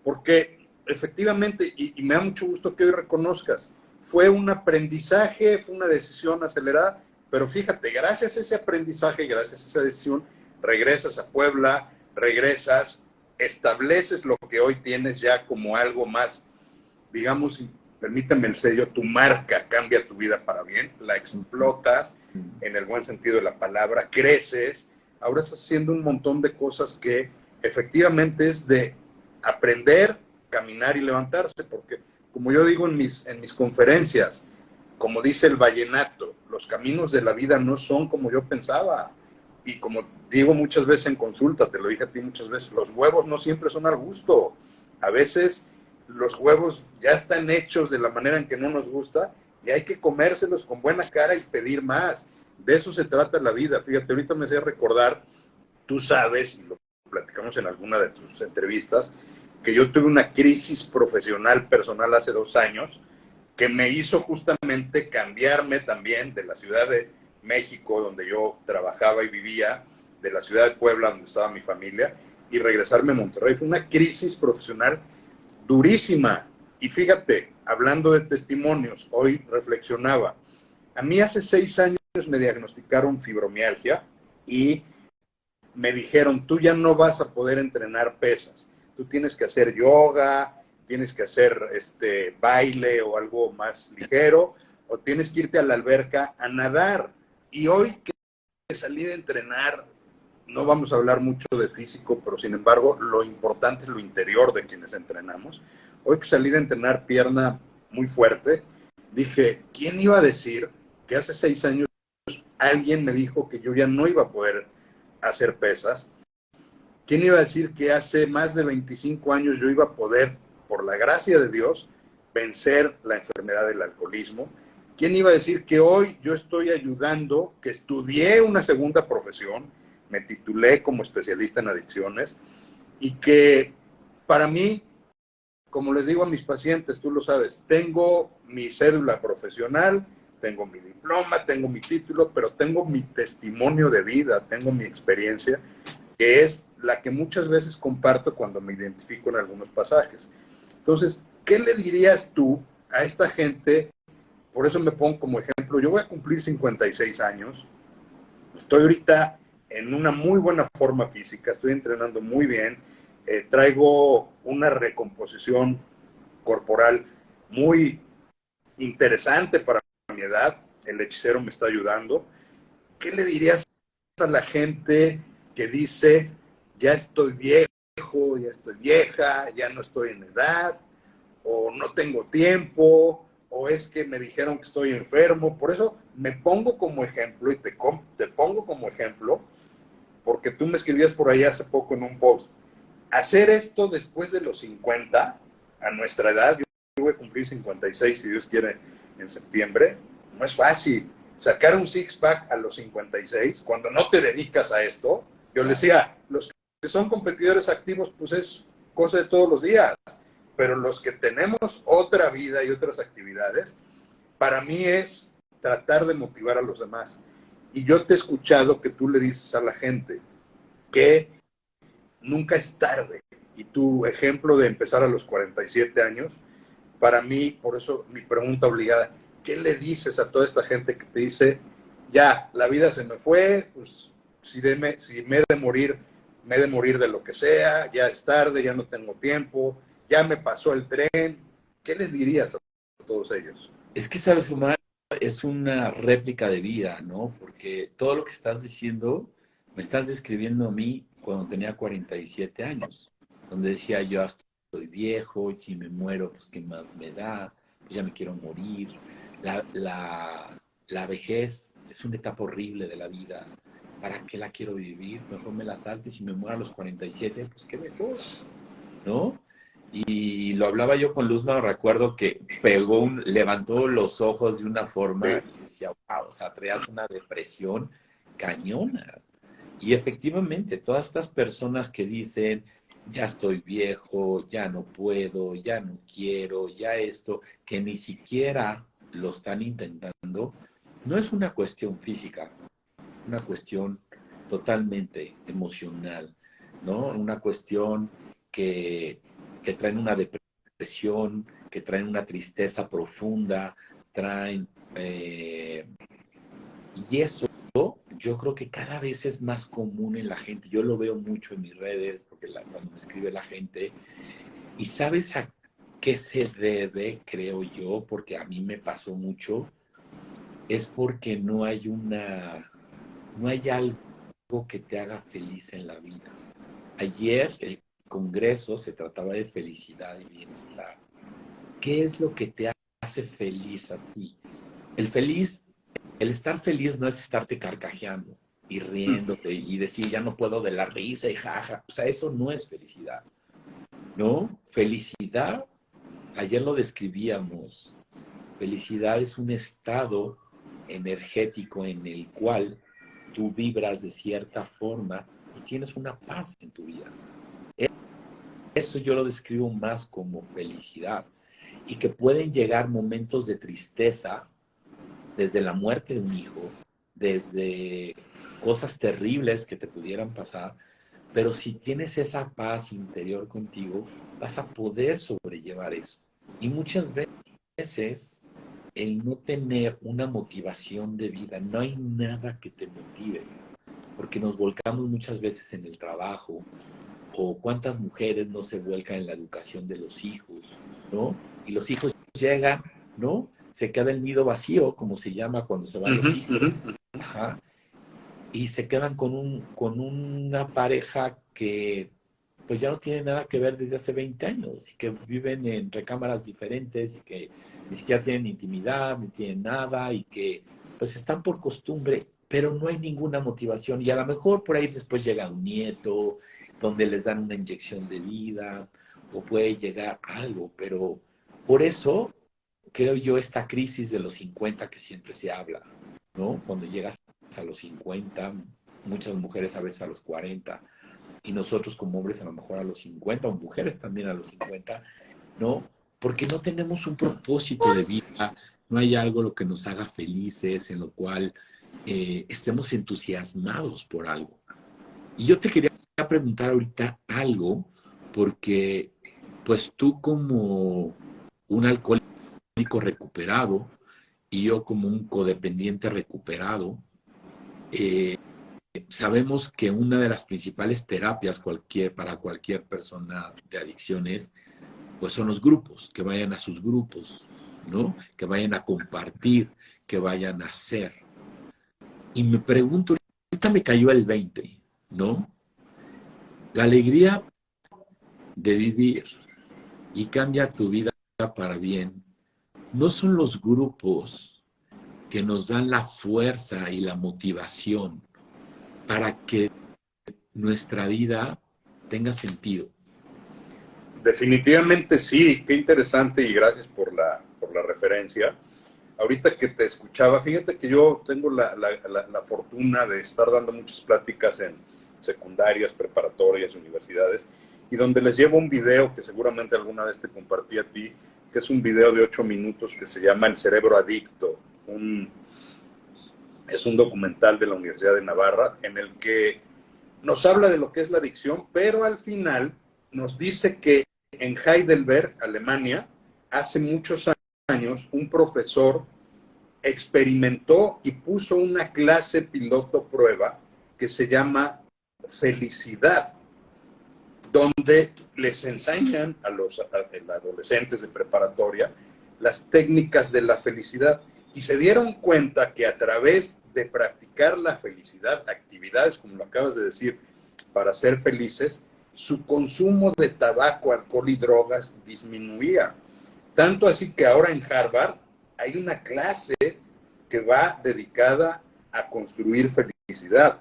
Porque efectivamente, y me da mucho gusto que hoy reconozcas, fue un aprendizaje, fue una decisión acelerada, pero fíjate, gracias a ese aprendizaje, gracias a esa decisión, regresas a Puebla, regresas, estableces lo que hoy tienes ya como algo más, digamos, permíteme el sello, tu marca cambia tu vida para bien, la explotas en el buen sentido de la palabra, creces, ahora estás haciendo un montón de cosas que efectivamente es de aprender, caminar y levantarse, porque como yo digo en mis conferencias, como dice el vallenato, los caminos de la vida no son como yo pensaba. Y como digo muchas veces en consultas, te lo dije a ti muchas veces, los huevos no siempre son al gusto. A veces los huevos ya están hechos de la manera en que no nos gusta y hay que comérselos con buena cara y pedir más. De eso se trata la vida. Fíjate, ahorita me hacía recordar, tú sabes, y lo platicamos en alguna de tus entrevistas, que yo tuve una crisis profesional personal hace 2 años que me hizo justamente cambiarme también de la Ciudad de México, donde yo trabajaba y vivía, de la ciudad de Puebla, donde estaba mi familia, y regresarme a Monterrey. Fue una crisis profesional durísima. Y fíjate, hablando de testimonios, hoy reflexionaba. A mí hace 6 años me diagnosticaron fibromialgia y me dijeron, tú ya no vas a poder entrenar pesas, tú tienes que hacer yoga, tienes que hacer baile o algo más ligero, o tienes que irte a la alberca a nadar. Y hoy que salí de entrenar, no vamos a hablar mucho de físico, pero sin embargo lo importante es lo interior de quienes entrenamos. Hoy que salí de entrenar pierna muy fuerte, dije, ¿quién iba a decir que hace 6 años alguien me dijo que yo ya no iba a poder hacer pesas? ¿Quién iba a decir que hace más de 25 años yo iba a poder, por la gracia de Dios, vencer la enfermedad del alcoholismo? ¿Quién iba a decir que hoy yo estoy ayudando, que estudié una segunda profesión, me titulé como especialista en adicciones y que para mí, como les digo a mis pacientes, tú lo sabes, tengo mi cédula profesional, tengo mi diploma, tengo mi título, pero tengo mi testimonio de vida, tengo mi experiencia, que es la que muchas veces comparto cuando me identifico en algunos pasajes. Entonces, ¿qué le dirías tú a esta gente? Por eso me pongo como ejemplo, yo voy a cumplir 56 años, estoy ahorita en una muy buena forma física, estoy entrenando muy bien, traigo una recomposición corporal muy interesante para mi edad, el hechicero me está ayudando. ¿Qué le dirías a la gente que dice, ya estoy viejo, ya estoy vieja, ya no estoy en edad, o no tengo tiempo, o es que me dijeron que estoy enfermo? Por eso me pongo como ejemplo y te pongo como ejemplo, porque tú me escribías por ahí hace poco en un post. Hacer esto después de los 50, a nuestra edad, yo voy a cumplir 56, si Dios quiere, en septiembre, no es fácil. Sacar un six-pack a los 56, cuando no te dedicas a esto, yo les decía, los que son competidores activos, pues es cosa de todos los días, pero los que tenemos otra vida y otras actividades, para mí es tratar de motivar a los demás. Y yo te he escuchado que tú le dices a la gente que nunca es tarde. Y tu ejemplo de empezar a los 47 años, para mí, por eso mi pregunta obligada, ¿qué le dices a toda esta gente que te dice, ya, la vida se me fue, pues si me he de morir, me he de morir de lo que sea, ya es tarde, ya no tengo tiempo, ya me pasó el tren? ¿Qué les dirías a todos ellos? Es que, sabes, Omar, es una réplica de vida, ¿no? Porque todo lo que estás diciendo, me estás describiendo a mí cuando tenía 47 años, donde decía yo, "Ah, estoy viejo, y si me muero, pues qué más me da, pues ya me quiero morir". La vejez es una etapa horrible de la vida. ¿Para qué la quiero vivir? Mejor me la salte, si me muero a los 47, pues qué mejor, ¿no? Y lo hablaba yo con Luzma, recuerdo que levantó los ojos de una forma Sí. que decía, wow, o sea, traías una depresión cañona. Y efectivamente, todas estas personas que dicen, ya estoy viejo, ya no puedo, ya no quiero, ya esto, que ni siquiera lo están intentando, no es una cuestión física, una cuestión totalmente emocional, ¿no? Una cuestión que, que traen una depresión, que traen una tristeza profunda, traen... y eso yo creo que cada vez es más común en la gente. Yo lo veo mucho en mis redes, porque cuando me escribe la gente, y ¿sabes a qué se debe, creo yo? Porque a mí me pasó mucho, es porque no hay algo que te haga feliz en la vida. Ayer el Congreso se trataba de felicidad y bienestar. ¿Qué es lo que te hace feliz a ti? El feliz, el estar feliz no es estarte carcajeando y riéndote y decir, ya no puedo de la risa y jaja. O sea, eso no es felicidad, ¿no? Felicidad, ayer lo describíamos, felicidad es un estado energético en el cual tú vibras de cierta forma y tienes una paz en tu vida. Eso yo lo describo más como felicidad y que pueden llegar momentos de tristeza desde la muerte de un hijo, desde cosas terribles que te pudieran pasar, pero si tienes esa paz interior contigo, vas a poder sobrellevar eso. Y muchas veces el no tener una motivación de vida, no hay nada que te motive, porque nos volcamos muchas veces en el trabajo o cuántas mujeres no se vuelcan en la educación de los hijos, ¿no? Y los hijos llegan, ¿no? Se queda el nido vacío, como se llama cuando se van los hijos. Ajá. Y se quedan con una pareja que pues ya no tiene nada que ver desde hace 20 años y que viven en recámaras diferentes y que ni siquiera tienen intimidad, ni tienen nada y que pues están por costumbre, pero no hay ninguna motivación y a lo mejor por ahí después llega un nieto donde les dan una inyección de vida o puede llegar algo, pero por eso creo yo esta crisis de los 50 que siempre se habla, ¿no? Cuando llegas a los 50, muchas mujeres a veces a los 40, y nosotros como hombres a lo mejor a los 50, o mujeres también a los 50, ¿no? Porque no tenemos un propósito de vida, no hay algo lo que nos haga felices, en lo cual estemos entusiasmados por algo. Y yo te quería preguntar ahorita algo, porque pues tú como un alcohólico recuperado y yo como un codependiente recuperado, eh, sabemos que una de las principales terapias para cualquier persona de adicciones, pues son los grupos, que vayan a sus grupos, ¿no? Que vayan a compartir, que vayan a hacer. Y me pregunto, ahorita me cayó el 20, ¿no? La alegría de vivir y cambia tu vida para bien, no son los grupos que nos dan la fuerza y la motivación para que nuestra vida tenga sentido. Definitivamente sí, qué interesante y gracias por la referencia. Ahorita que te escuchaba, fíjate que yo tengo la fortuna de estar dando muchas pláticas en secundarias, preparatorias, universidades, y donde les llevo un video que seguramente alguna vez te compartí a ti, que es un video de 8 minutos que se llama El cerebro adicto. Es un documental de la Universidad de Navarra en el que nos habla de lo que es la adicción, pero al final nos dice que en Heidelberg, Alemania, hace muchos años, un profesor experimentó y puso una clase piloto prueba que se llama felicidad, donde les enseñan a los adolescentes de preparatoria las técnicas de la felicidad. Y se dieron cuenta que a través de practicar la felicidad, actividades como lo acabas de decir, para ser felices, su consumo de tabaco, alcohol y drogas disminuía. Tanto así que ahora en Harvard hay una clase que va dedicada a construir felicidad.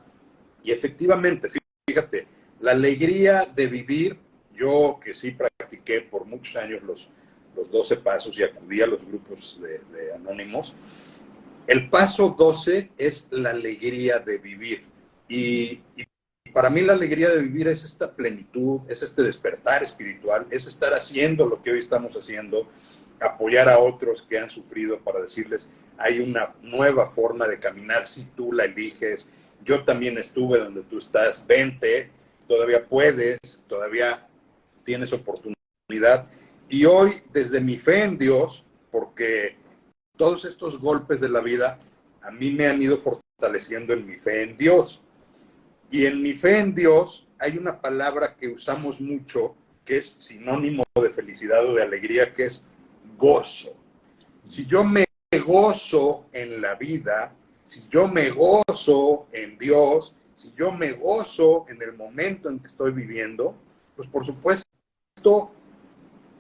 Y efectivamente, fíjate, la alegría de vivir, yo que sí practiqué por muchos años los 12 pasos y acudí a los grupos de anónimos, el paso 12 es la alegría de vivir. Y para mí la alegría de vivir es esta plenitud, es este despertar espiritual, es estar haciendo lo que hoy estamos haciendo, apoyar a otros que han sufrido para decirles, hay una nueva forma de caminar si tú la eliges. Yo también estuve donde tú estás, vente, todavía puedes, todavía tienes oportunidad. Y hoy, desde mi fe en Dios, porque todos estos golpes de la vida a mí me han ido fortaleciendo en mi fe en Dios. Y en mi fe en Dios hay una palabra que usamos mucho, que es sinónimo de felicidad o de alegría, que es gozo. Si yo me gozo en la vida, si yo me gozo en Dios, si yo me gozo en el momento en que estoy viviendo, pues por supuesto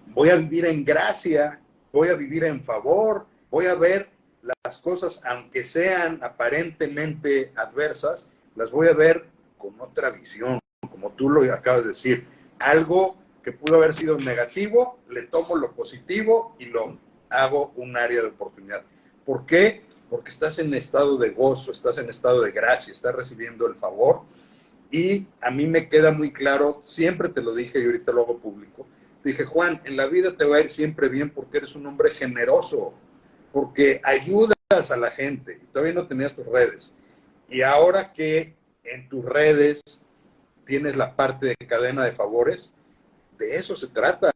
voy a vivir en gracia, voy a vivir en favor, voy a ver las cosas, aunque sean aparentemente adversas, las voy a ver con otra visión, como tú lo acabas de decir. Algo que pudo haber sido negativo, le tomo lo positivo y lo hago un área de oportunidad. ¿Por qué? Porque estás en estado de gozo, estás en estado de gracia, estás recibiendo el favor. Y a mí me queda muy claro, siempre te lo dije y ahorita lo hago público, dije, Juan, en la vida te va a ir siempre bien porque eres un hombre generoso, porque ayudas a la gente y todavía no tenías tus redes. Y ahora que en tus redes tienes la parte de cadena de favores, de eso se trata.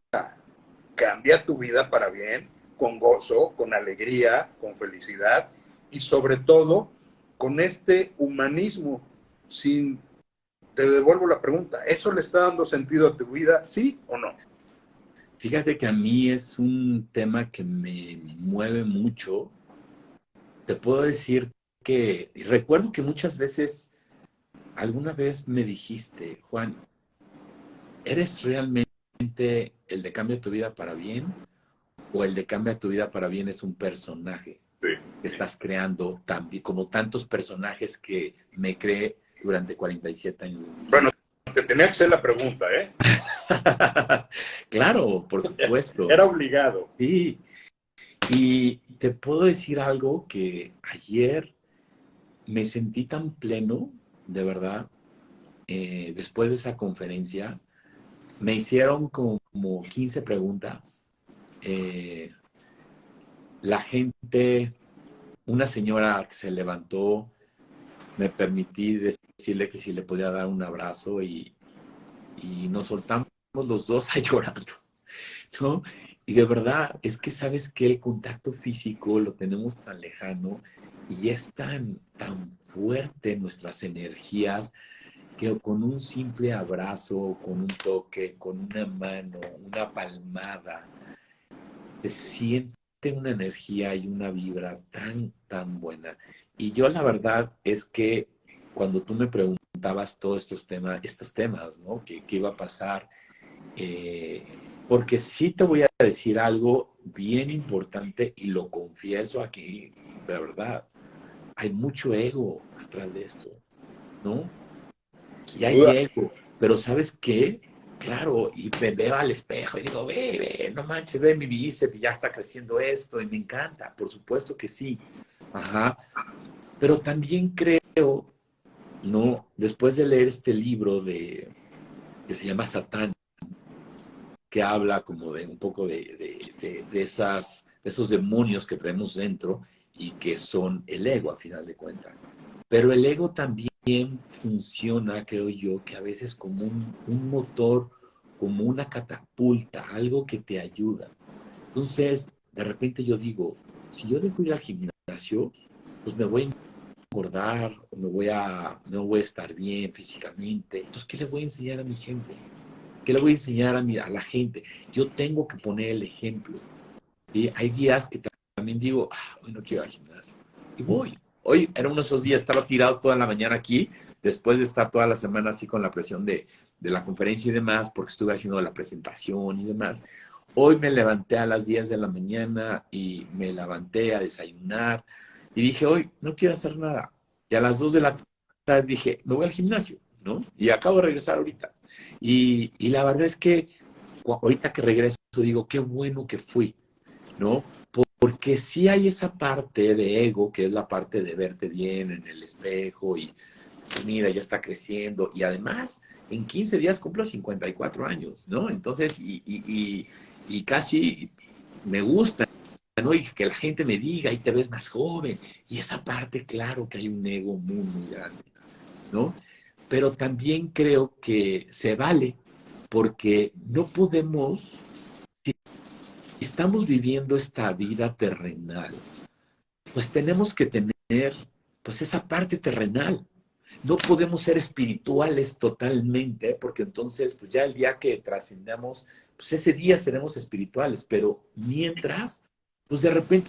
Cambia tu vida para bien, con gozo, con alegría, con felicidad y sobre todo con este humanismo, sin te devuelvo la pregunta, ¿eso le está dando sentido a tu vida, sí o no? Fíjate que a mí es un tema que me mueve mucho. Te puedo decir que recuerdo que muchas veces, alguna vez me dijiste, Juan, ¿eres realmente el de cambia tu vida para bien o el de cambia tu vida para bien es un personaje Sí. que estás creando también, como tantos personajes que me creé durante 47 años de mi Bueno, vida? te tenía que hacer la pregunta, ¿eh? Claro, por supuesto. Era obligado. Sí, y te puedo decir algo que ayer me sentí tan pleno, de verdad, después de esa conferencia, me hicieron como 15 preguntas. Eh, la gente, una señora que se levantó, me permití decirle que si le podía dar un abrazo y nos soltamos los dos a llorando, ¿no? Y de verdad, es que sabes que el contacto físico lo tenemos tan lejano y es tan fuerte nuestras energías que con un simple abrazo, con un toque, con una mano, una palmada, se siente una energía y una vibra tan buena. Y yo la verdad es que cuando tú me preguntabas todos estos temas, ¿no? ¿Qué iba a pasar? Eh, Porque sí te voy a decir algo bien importante y lo confieso aquí, de verdad, hay mucho ego atrás de esto, ¿no? Sin Y hay duda. ego, pero ¿sabes qué? Claro, y me veo al espejo y digo, ve, no manches, ve mi bíceps, y ya está creciendo esto y me encanta, por supuesto que sí, ajá, pero también creo, ¿no? Después de leer este libro que se llama Satán, que habla como de un poco de esos demonios que traemos dentro y que son el ego a final de cuentas. Pero el ego también funciona, creo yo, que a veces como un motor, como una catapulta, algo que te ayuda. Entonces, de repente yo digo, si yo dejo ir al gimnasio, pues me voy a engordar, o no voy a estar bien físicamente. Entonces, ¿qué le voy a enseñar a mi gente? ¿Qué le voy a enseñar a la gente? Yo tengo que poner el ejemplo. ¿Sí? Hay días que también digo, hoy no quiero ir al gimnasio. Y voy. Hoy era uno de esos días, estaba tirado toda la mañana aquí, después de estar toda la semana así con la presión de la conferencia y demás, porque estuve haciendo la presentación y demás. Hoy me levanté a las 10 de la mañana y me levanté a desayunar y dije, hoy no quiero hacer nada. Y a las 2 de la tarde dije, me voy al gimnasio, ¿no? Y acabo de regresar ahorita. Y la verdad es que ahorita que regreso digo, qué bueno que fui, ¿no? Porque sí hay esa parte de ego, que es la parte de verte bien en el espejo y pues mira, ya está creciendo. Y además, en 15 días cumplo 54 años, ¿no? Entonces, y casi me gusta, ¿no? Y que la gente me diga, y te ves más joven. Y esa parte, claro que hay un ego muy grande, ¿no? Pero también creo que se vale, porque no podemos, si estamos viviendo esta vida terrenal, pues tenemos que tener pues esa parte terrenal. No podemos ser espirituales totalmente, porque entonces pues ya el día que trascendamos, pues ese día seremos espirituales, pero mientras, pues de repente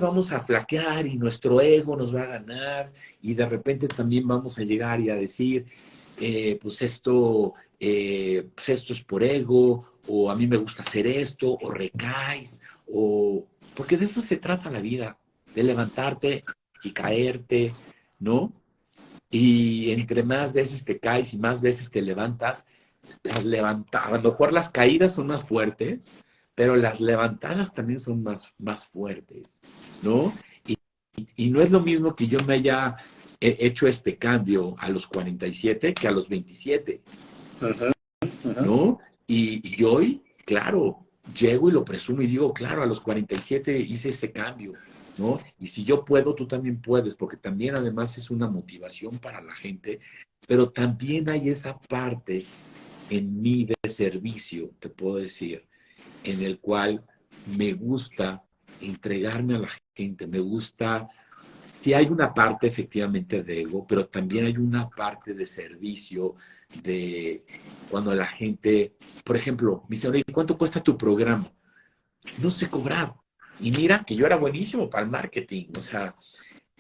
vamos a flaquear y nuestro ego nos va a ganar y de repente también vamos a llegar y a decir, pues esto es por ego, o a mí me gusta hacer esto, o recaes, o porque de eso se trata la vida, de levantarte y caerte, ¿no? Y entre más veces te caes y más veces te levantas, a lo mejor las caídas son más fuertes, pero las levantadas también son más fuertes, ¿no? Y, y no es lo mismo que yo me haya hecho este cambio a los 47 que a los 27, Ajá, ajá. ¿no? Y hoy, claro, llego y lo presumo y digo, claro, a los 47 hice ese cambio, ¿no? Y si yo puedo, tú también puedes, porque también además es una motivación para la gente, pero también hay esa parte en mí de servicio, te puedo decir, en el cual me gusta entregarme a la gente, me gusta sí hay una parte efectivamente de ego, pero también hay una parte de servicio, de cuando la gente, por ejemplo, me dice, oye, ¿cuánto cuesta tu programa? No sé cobrar. Y mira que yo era buenísimo para el marketing. O sea,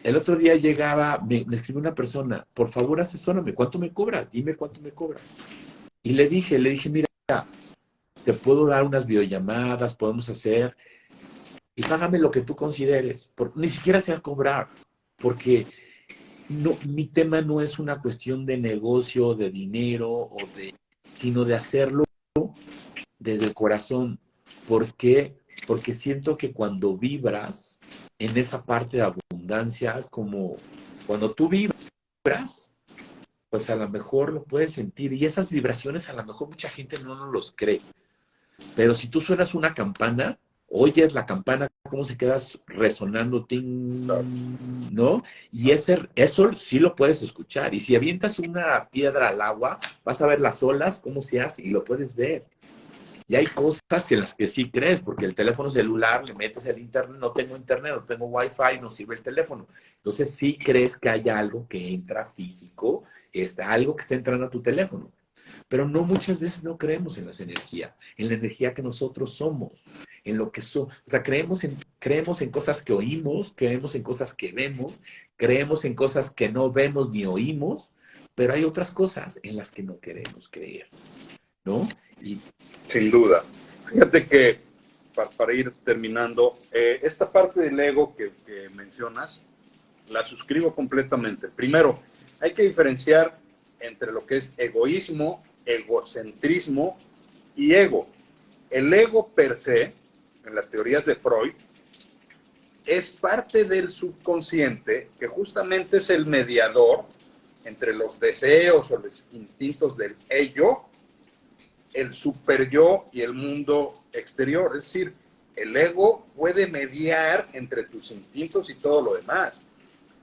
el otro día llegaba, me escribió una persona, por favor asesórame, ¿cuánto me cobras? Dime cuánto me cobras. Y le dije, mira, te puedo dar unas videollamadas, podemos hacer, y págame lo que tú consideres. Ni siquiera sea cobrar, porque no, mi tema no es una cuestión de negocio, de dinero, sino de hacerlo desde el corazón. ¿Por qué? Porque siento que cuando vibras en esa parte de abundancia, es como cuando tú vibras, pues a lo mejor lo puedes sentir. Y esas vibraciones a lo mejor mucha gente no nos los cree. Pero si tú suenas una campana, oyes la campana, cómo se queda resonando, ting, ¿no? Y eso sí lo puedes escuchar. Y si avientas una piedra al agua, vas a ver las olas, cómo se hace, y lo puedes ver. Y hay cosas en las que sí crees, porque el teléfono celular, le metes el internet, no tengo wifi, no sirve el teléfono. Entonces sí crees que hay algo que entra físico, algo que está entrando a tu teléfono. Pero no muchas veces no creemos en en la energía que nosotros somos, en lo que somos. O sea, creemos en cosas que oímos, creemos en cosas que vemos, creemos en cosas que no vemos ni oímos, pero hay otras cosas en las que no queremos creer, ¿no? Y Sin duda. Fíjate que, para ir terminando, esta parte del ego que mencionas, la suscribo completamente. Primero, hay que diferenciar entre lo que es egoísmo, egocentrismo y ego. El ego per se, en las teorías de Freud, es parte del subconsciente que justamente es el mediador entre los deseos o los instintos del ello, el super yo y el mundo exterior. Es decir, el ego puede mediar entre tus instintos y todo lo demás.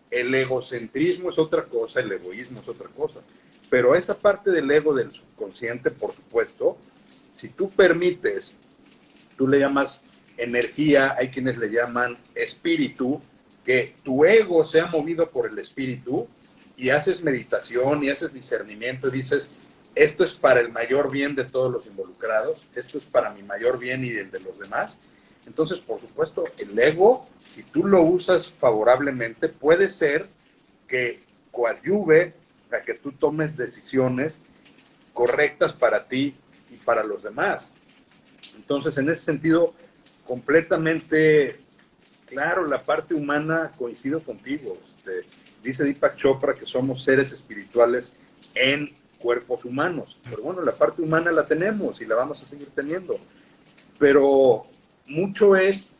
El egocentrismo es otra cosa, el egoísmo es otra cosa. Pero esa parte del ego del subconsciente, por supuesto, si tú permites, tú le llamas energía, hay quienes le llaman espíritu, que tu ego sea movido por el espíritu y haces meditación y haces discernimiento y dices, esto es para el mayor bien de todos los involucrados, esto es para mi mayor bien y el de los demás. Entonces, por supuesto, el ego, si tú lo usas favorablemente, puede ser que coadyuve a que tú tomes decisiones correctas para ti y para los demás. Entonces, en ese sentido, completamente claro, la parte humana, coincido contigo. Dice Deepak Chopra que somos seres espirituales en cuerpos humanos. Pero bueno, la parte humana la tenemos y la vamos a seguir teniendo. Pero mucho es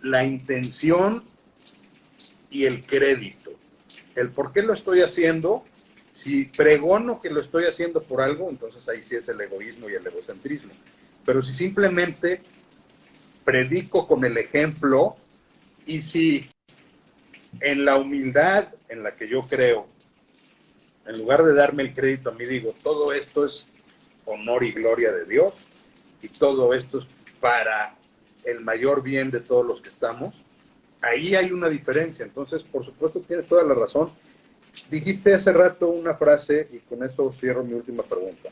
la intención y el crédito. El por qué lo estoy haciendo. Si pregono que lo estoy haciendo por algo, entonces ahí sí es el egoísmo y el egocentrismo. Pero si simplemente predico con el ejemplo y si en la humildad en la que yo creo, en lugar de darme el crédito a mí, digo, todo esto es honor y gloria de Dios y todo esto es para el mayor bien de todos los que estamos, ahí hay una diferencia. Entonces, por supuesto, tienes toda la razón. Dijiste hace rato una frase y con eso cierro mi última pregunta.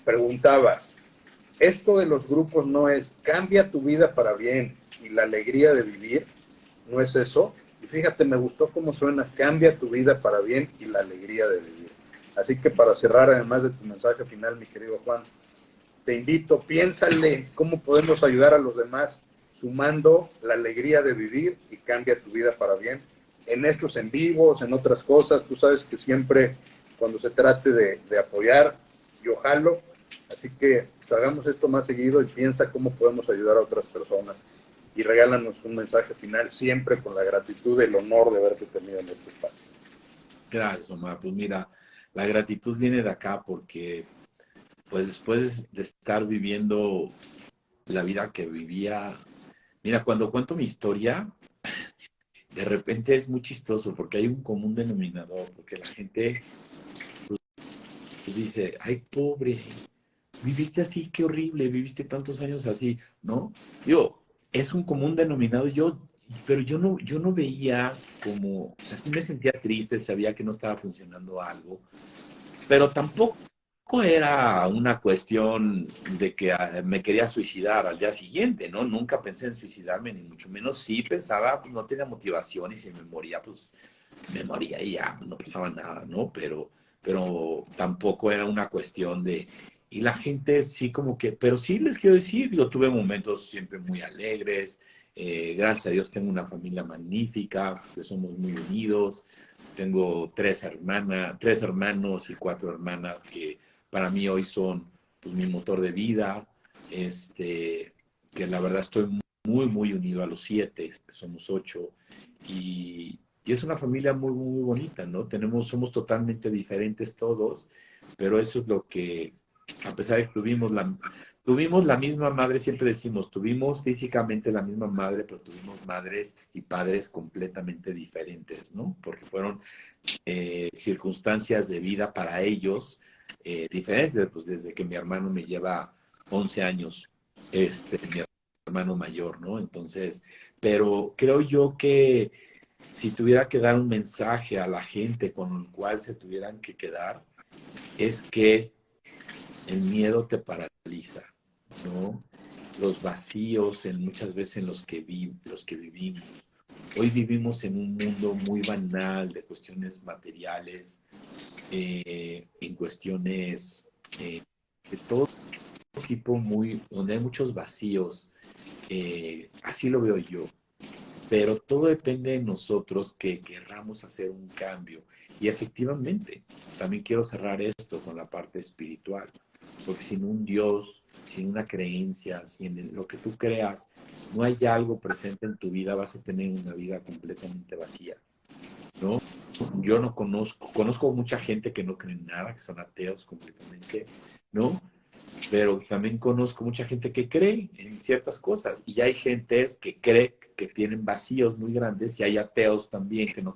Preguntabas, esto de los grupos no es cambia tu vida para bien y la alegría de vivir, no es eso. Y fíjate, me gustó cómo suena, cambia tu vida para bien y la alegría de vivir. Así que para cerrar, además de tu mensaje final, mi querido Juan, te invito, piénsale cómo podemos ayudar a los demás sumando la alegría de vivir y cambia tu vida para bien. En estos en vivos, en otras cosas, tú sabes que siempre cuando se trate de apoyar, yo jalo. Así que pues, hagamos esto más seguido y piensa cómo podemos ayudar a otras personas. Y regálanos un mensaje final siempre con la gratitud y el honor de haberte tenido en este espacio. gracias, Omar. Pues mira, la gratitud viene de acá porque, pues después de estar viviendo la vida que vivía, mira, cuando cuento mi historia, de repente es muy chistoso porque hay un común denominador, porque la gente pues, dice, ay, pobre, viviste así, qué horrible, viviste tantos años así, ¿no? Digo, es un común denominador. pero yo no veía como, o sea, sí me sentía triste, sabía que no estaba funcionando algo, pero tampoco era una cuestión de que me quería suicidar al día siguiente, ¿no? Nunca pensé en suicidarme, ni mucho menos. Sí pensaba, pues no tenía motivación y si me moría, pues me moría y ya, no pasaba nada, ¿no? Pero tampoco era una cuestión de... Y la gente sí como que, pero sí les quiero decir, yo tuve momentos siempre muy alegres, gracias a Dios tengo una familia magnífica, que somos muy unidos, tengo tres hermanos y cuatro hermanas que para mí hoy son pues, mi motor de vida, que la verdad estoy muy unido a los siete, que somos ocho, y es una familia muy bonita, ¿no? Somos totalmente diferentes todos, pero eso es lo que, a pesar de que tuvimos la misma madre, siempre decimos, tuvimos físicamente la misma madre, pero tuvimos madres y padres completamente diferentes, ¿no? Porque fueron circunstancias de vida para ellos diferentes, pues desde que mi hermano me lleva 11 años, mi hermano mayor, ¿no? Entonces, pero creo yo que si tuviera que dar un mensaje a la gente con el cual se tuvieran que quedar, es que el miedo te paraliza, ¿no? Los vacíos muchas veces en los que vivimos. Hoy vivimos en un mundo muy banal de cuestiones materiales, en cuestiones de todo tipo, donde hay muchos vacíos. Así lo veo yo. Pero todo depende de nosotros que querramos hacer un cambio. Y efectivamente, también quiero cerrar esto con la parte espiritual, porque sin un Dios, sin una creencia, sin lo que tú creas, no hay algo presente en tu vida, vas a tener una vida completamente vacía, ¿no? Yo no conozco mucha gente que no cree en nada, que son ateos completamente, ¿no? Pero también conozco mucha gente que cree en ciertas cosas y hay gente que cree que tienen vacíos muy grandes y hay ateos también que no